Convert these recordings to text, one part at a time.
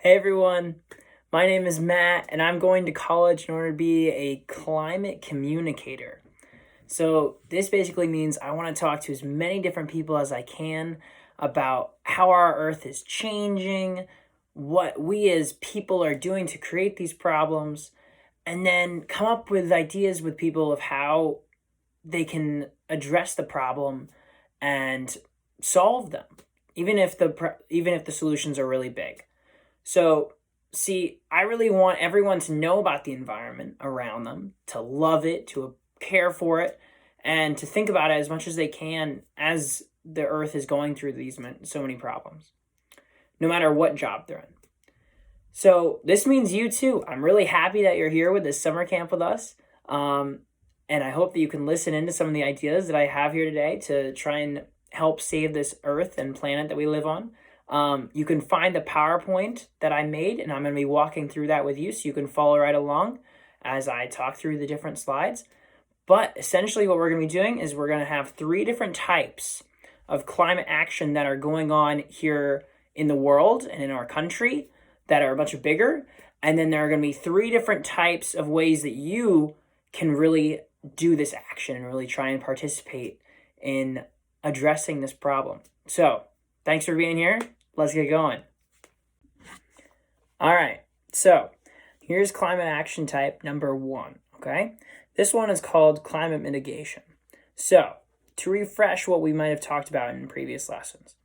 Hey everyone, my name is Matt and I'm going to college in order to be a climate communicator. So this basically means I want to talk to as many different people as I can about how our earth is changing, what we as people are doing to create these problems, and then come up with ideas with people of how they can address the problem and solve them, even if the solutions are really big. So, see, I really want everyone to know about the environment around them, to love it, to care for it, and to think about it as much as they can as the earth is going through so many problems, no matter what job they're in. So, this means you too. I'm really happy that you're here with this summer camp with us. And I hope that you can listen into some of the ideas that I have here today to try and help save this earth and planet that we live on. You can find the PowerPoint that I made, and I'm going to be walking through that with you so you can follow right along as I talk through the different slides. But essentially what we're going to be doing is we're going to have 3 different types of climate action that are going on here in the world and in our country that are much bigger. And then there are going to be 3 different types of ways that you can really do this action and really try and participate in addressing this problem. So, thanks for being here. Let's get going. All right, so here's climate action type number 1, okay? This one is called climate mitigation. So, to refresh what we might have talked about in previous lessons,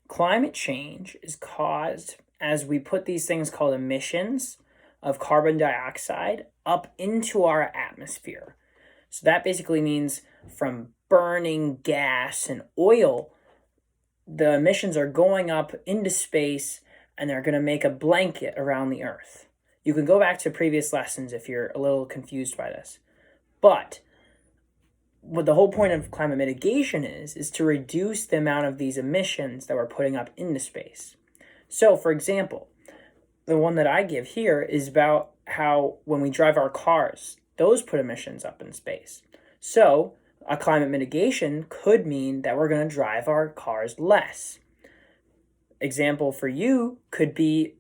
climate change is caused as we put these things called emissions of carbon dioxide up into our atmosphere. So that basically means from burning gas and oil, the emissions are going up into space and they're going to make a blanket around the earth. You can go back to previous lessons if you're a little confused by this. But what the whole point of climate mitigation is to reduce the amount of these emissions that we're putting up into space. So, for example, the one that I give here is about how when we drive our cars, those put emissions up in space. So, a climate mitigation could mean that we're going to drive our cars less. Example for you could be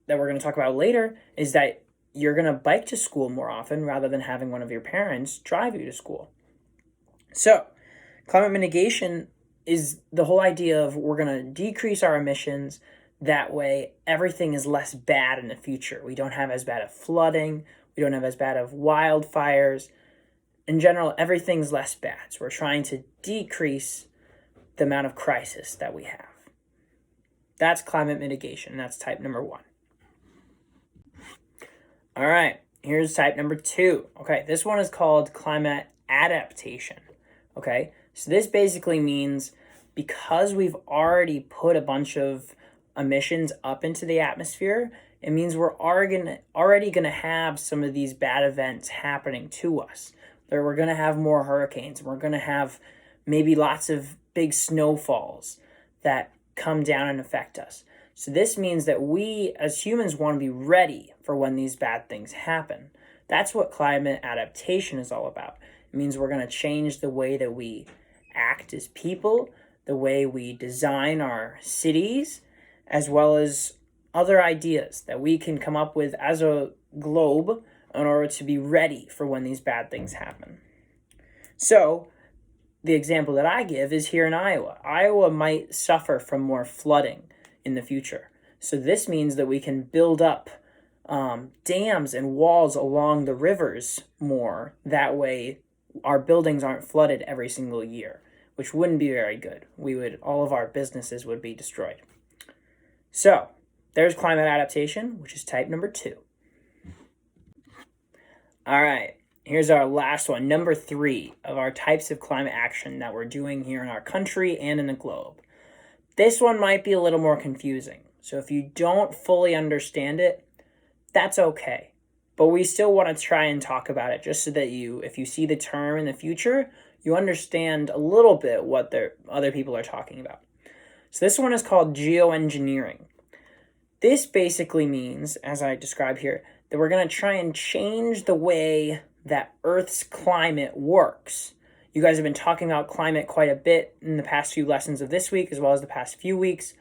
that we're going to talk about later is that you're going to bike to school more often rather than having one of your parents drive you to school. So, climate mitigation is the whole idea of we're going to decrease our emissions. That way, everything is less bad in the future. We don't have as bad of flooding. We don't have as bad of wildfires. In general, everything's less bad. So we're trying to decrease the amount of crisis that we have. That's climate mitigation. That's type number 1. All right, here's type number 2. Okay, this one is called climate adaptation. Okay, so this basically means because we've already put a bunch of emissions up into the atmosphere, it means we're already going to have some of these bad events happening to us. We're going to have more hurricanes. We're going to have maybe lots of big snowfalls that come down and affect us. So this means that we as humans want to be ready for when these bad things happen. That's what climate adaptation is all about. It means we're going to change the way that we act as people, the way we design our cities, as well as other ideas that we can come up with as a globe in order to be ready for when these bad things happen. So, the example that I give is here in Iowa. Iowa might suffer from more flooding in the future. So this means that we can build up dams and walls along the rivers more. That way, our buildings aren't flooded every single year, which wouldn't be very good. All of our businesses would be destroyed. So, there's climate adaptation, which is type number 2. All right, here's our last one, number 3 of our types of climate action that we're doing here in our country and in the globe. This one might be a little more confusing. So if you don't fully understand it, that's okay. But we still want to try and talk about it just so that if you see the term in the future, you understand a little bit what other people are talking about. So this one is called geoengineering. This basically means, as I describe here, that we're going to try and change the way that Earth's climate works. You guys have been talking about climate quite a bit in the past few lessons of this week, as well as the past few weeks.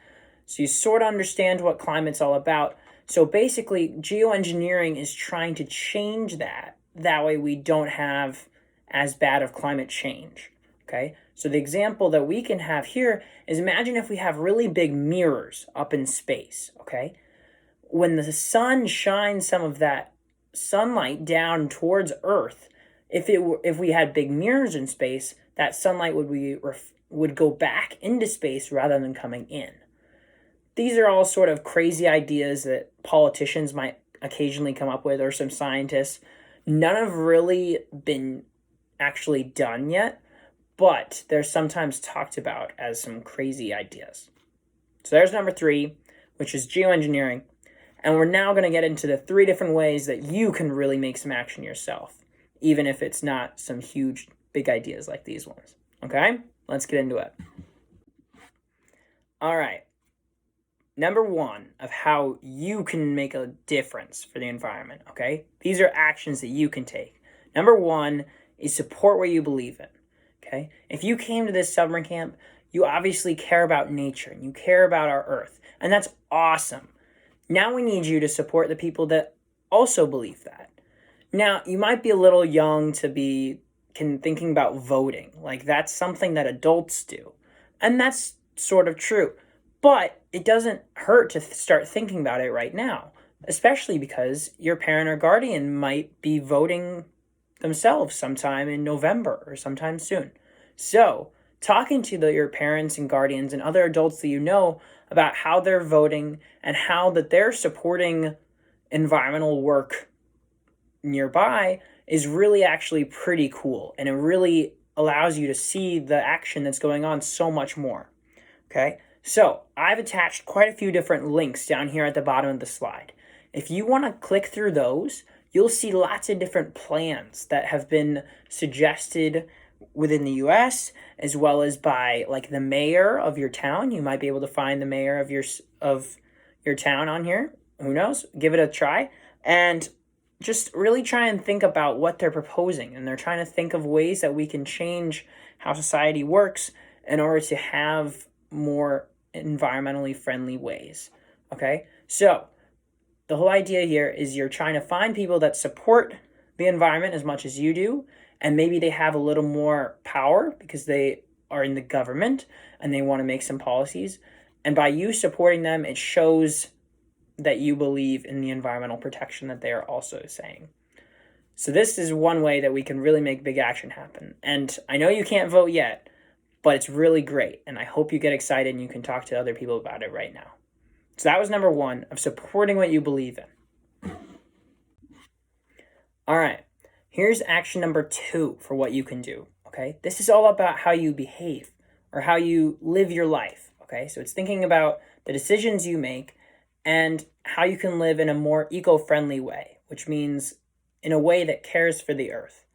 So you sort of understand what climate's all about. So basically, geoengineering is trying to change that. That way we don't have as bad of climate change. Okay, so the example that we can have here is, imagine if we have really big mirrors up in space. Okay, when the sun shines some of that sunlight down towards Earth, if we had big mirrors in space, that sunlight would go back into space rather than coming in. These are all sort of crazy ideas that politicians might occasionally come up with, or some scientists. None have really been actually done yet, but they're sometimes talked about as some crazy ideas. So there's number 3, which is geoengineering. And we're now going to get into the 3 different ways that you can really make some action yourself, even if it's not some huge, big ideas like these ones. Okay? Let's get into it. All right. Number 1 of how you can make a difference for the environment, okay? These are actions that you can take. Number 1 is support what you believe in, okay? If you came to this summer camp, you obviously care about nature and you care about our Earth, and that's awesome. Now we need you to support the people that also believe that. Now, you might be a little young to be thinking about voting. Like, that's something that adults do, and that's sort of true. But it doesn't hurt to start thinking about it right now, especially because your parent or guardian might be voting themselves sometime in November or sometime soon. So, talking to your parents and guardians and other adults that you know about how they're voting and how that they're supporting environmental work nearby is really actually pretty cool. And it really allows you to see the action that's going on so much more. Okay? So I've attached quite a few different links down here at the bottom of the slide. If you want to click through those, you'll see lots of different plans that have been suggested within the US, as well as by like the mayor of your town. You might be able to find the mayor of your town on here. Who knows? Give it a try. And just really try and think about what they're proposing. And they're trying to think of ways that we can change how society works in order to have more environmentally friendly ways. Okay? So the whole idea here is you're trying to find people that support the environment as much as you do, and maybe they have a little more power because they are in the government and they want to make some policies. And by you supporting them, it shows that you believe in the environmental protection that they are also saying. So this is one way that we can really make big action happen. And I know you can't vote yet, but it's really great. And I hope you get excited and you can talk to other people about it right now. So that was number 1 of supporting what you believe in. All right. Here's action number 2 for what you can do. Okay. This is all about how you behave or how you live your life. Okay. So it's thinking about the decisions you make and how you can live in a more eco-friendly way, which means in a way that cares for the earth.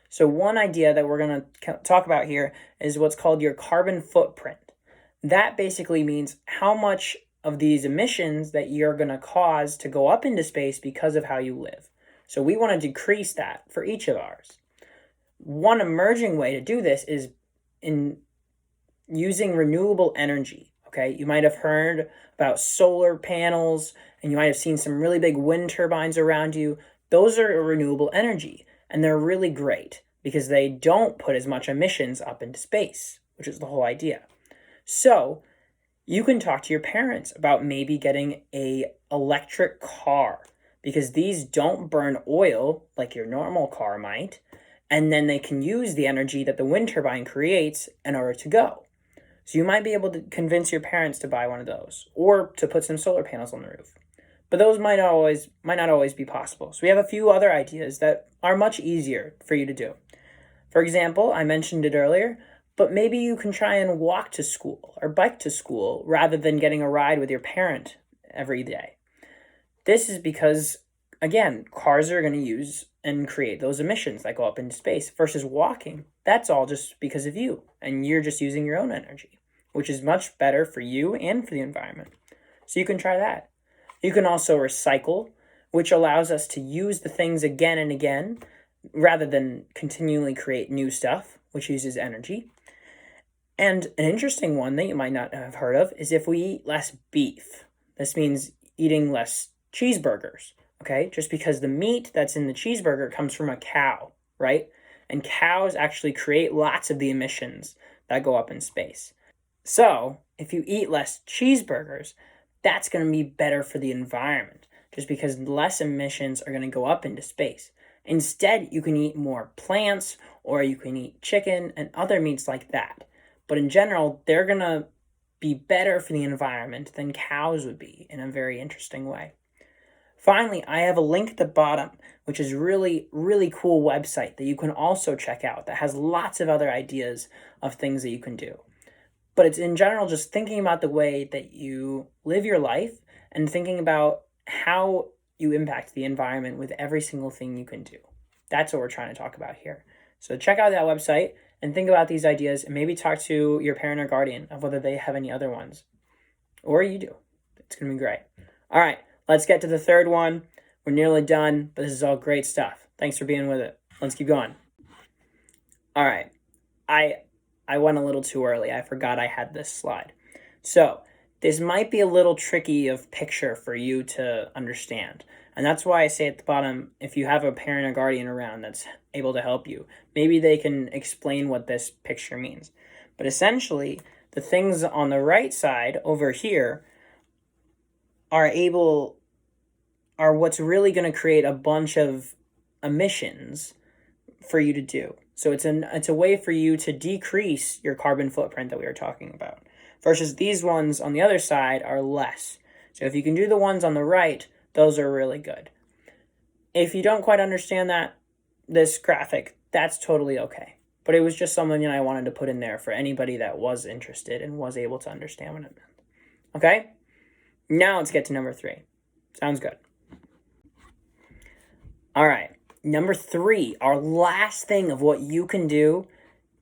So one idea that we're going to talk about here is what's called your carbon footprint. That basically means how much of these emissions that you're going to cause to go up into space because of how you live. So we want to decrease that for each of ours. One emerging way to do this is in using renewable energy. Okay, you might have heard about solar panels, and you might have seen some really big wind turbines around you. Those are renewable energy, and they're really great because they don't put as much emissions up into space, which is the whole idea. So you can talk to your parents about maybe getting an electric car, because these don't burn oil like your normal car might, and then they can use the energy that the wind turbine creates in order to go. So you might be able to convince your parents to buy one of those or to put some solar panels on the roof. But those might not always be possible. So we have a few other ideas that are much easier for you to do. For example, I mentioned it earlier, but maybe you can try and walk to school or bike to school rather than getting a ride with your parent every day. This is because, again, cars are going to use and create those emissions that go up into space versus walking. That's all just because of you, and you're just using your own energy, which is much better for you and for the environment. So you can try that. You can also recycle, which allows us to use the things again and again rather than continually create new stuff, which uses energy. And an interesting one that you might not have heard of is if we eat less beef. This means eating less cheeseburgers, okay? Just because the meat that's in the cheeseburger comes from a cow, right? And cows actually create lots of the emissions that go up in space. So if you eat less cheeseburgers, that's going to be better for the environment, just because less emissions are going to go up into space. Instead, you can eat more plants, or you can eat chicken and other meats like that. But in general, they're going to be better for the environment than cows would be in a very interesting way. Finally, I have a link at the bottom, which is really, really cool website that you can also check out that has lots of other ideas of things that you can do. But it's in general just thinking about the way that you live your life and thinking about how you impact the environment with every single thing you can do. That's what we're trying to talk about here. So check out that website and think about these ideas and maybe talk to your parent or guardian of whether they have any other ones. Or you do. It's going to be great. All right, let's get to the third one. We're nearly done, but this is all great stuff. Thanks for being with it. Let's keep going. All right. I went a little too early. I forgot I had this slide. So this might be a little tricky of picture for you to understand. And that's why I say at the bottom, if you have a parent or guardian around that's able to help you, maybe they can explain what this picture means. But essentially, the things on the right side over here are what's really going to create a bunch of emissions for you to do. So it's a way for you to decrease your carbon footprint that we were talking about. Versus these ones on the other side are less. So if you can do the ones on the right, those are really good. If you don't quite understand this graphic, that's totally okay. But it was just something that I wanted to put in there for anybody that was interested and was able to understand what it meant. Okay? Now let's get to number 3. Sounds good. All right. Number 3, our last thing of what you can do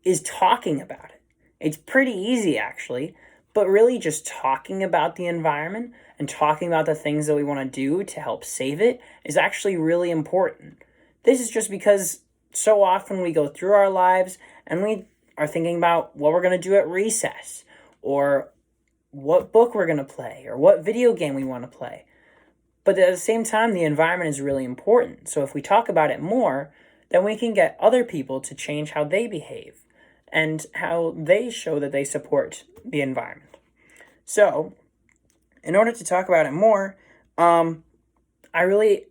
is talking about it. It's pretty easy, actually, but really just talking about the environment and talking about the things that we want to do to help save it is actually really important. This is just because so often we go through our lives and we are thinking about what we're going to do at recess, or what book we're going to play, or what video game we want to play. But at the same time, the environment is really important. So if we talk about it more, then we can get other people to change how they behave and how they show that they support the environment. So in order to talk about it more, I really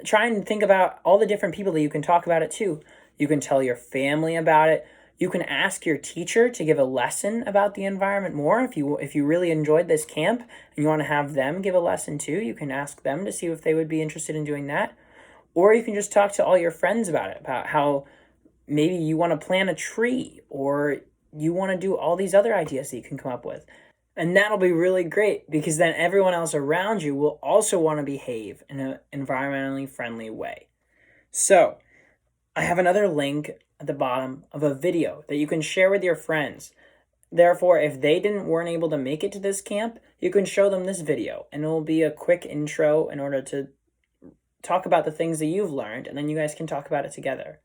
try and think about all the different people that you can talk about it to. You can tell your family about it. You can ask your teacher to give a lesson about the environment more. If you really enjoyed this camp and you want to have them give a lesson too, you can ask them to see if they would be interested in doing that. Or you can just talk to all your friends about it, about how maybe you want to plant a tree, or you want to do all these other ideas that you can come up with. And that'll be really great, because then everyone else around you will also want to behave in an environmentally friendly way. So I have another link at the bottom of a video that you can share with your friends. Therefore, if they weren't able to make it to this camp, you can show them this video, and it will be a quick intro in order to talk about the things that you've learned, and then you guys can talk about it together.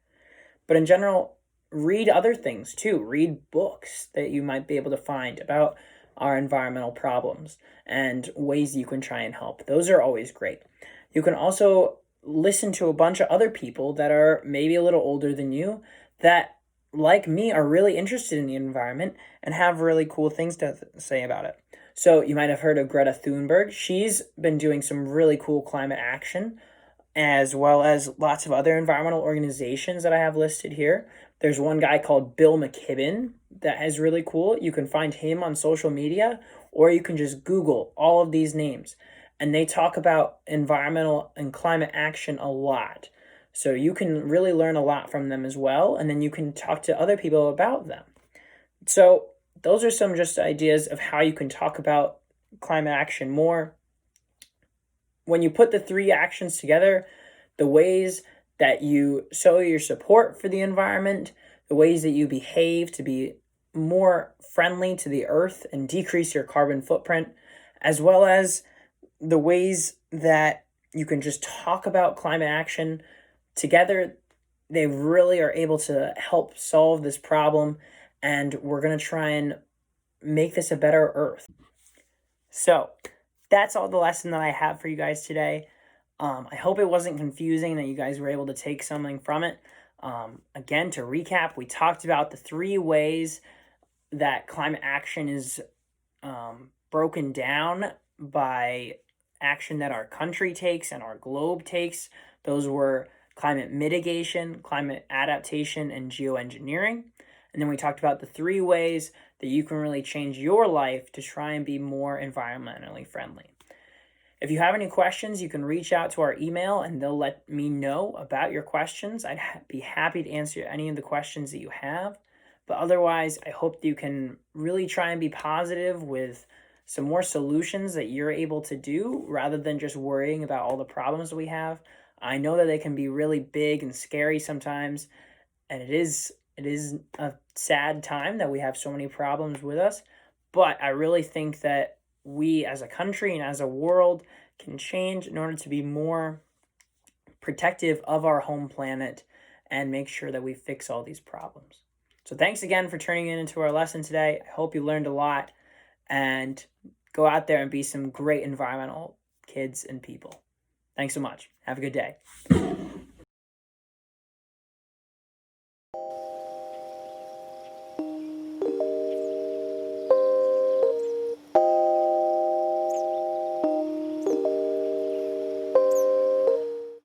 But in general, read other things too. Read books that you might be able to find about our environmental problems and ways you can try and help. Those are always great. You can also listen to a bunch of other people that are maybe a little older than you that, like me, are really interested in the environment and have really cool things to say about it. So you might have heard of Greta Thunberg. She's been doing some really cool climate action, as well as lots of other environmental organizations that I have listed here. There's one guy called Bill McKibben that is really cool. You can find him on social media, or you can just Google all of these names. And they talk about environmental and climate action a lot. So you can really learn a lot from them as well, and then you can talk to other people about them. So those are some just ideas of how you can talk about climate action more. When you put the 3 actions together, the ways that you show your support for the environment, the ways that you behave to be more friendly to the earth and decrease your carbon footprint, as well as the ways that you can just talk about climate action together, they really are able to help solve this problem, and we're going to try and make this a better earth. So that's all the lesson that I have for you guys today. I hope it wasn't confusing, that you guys were able to take something from it. Again, to recap, we talked about the 3 ways that climate action is broken down by action that our country takes and our globe takes. Those were climate mitigation, climate adaptation, and geoengineering. And then we talked about the 3 ways that you can really change your life to try and be more environmentally friendly. If you have any questions, you can reach out to our email and they'll let me know about your questions. I'd be happy to answer any of the questions that you have. But otherwise, I hope you can really try and be positive with some more solutions that you're able to do rather than just worrying about all the problems that we have. I know that they can be really big and scary sometimes, and it is a sad time that we have so many problems with us. But I really think that we as a country and as a world can change in order to be more protective of our home planet and make sure that we fix all these problems. So thanks again for turning into our lesson today. I hope you learned a lot, and go out there and be some great environmental kids and people. Thanks so much. Have a good day.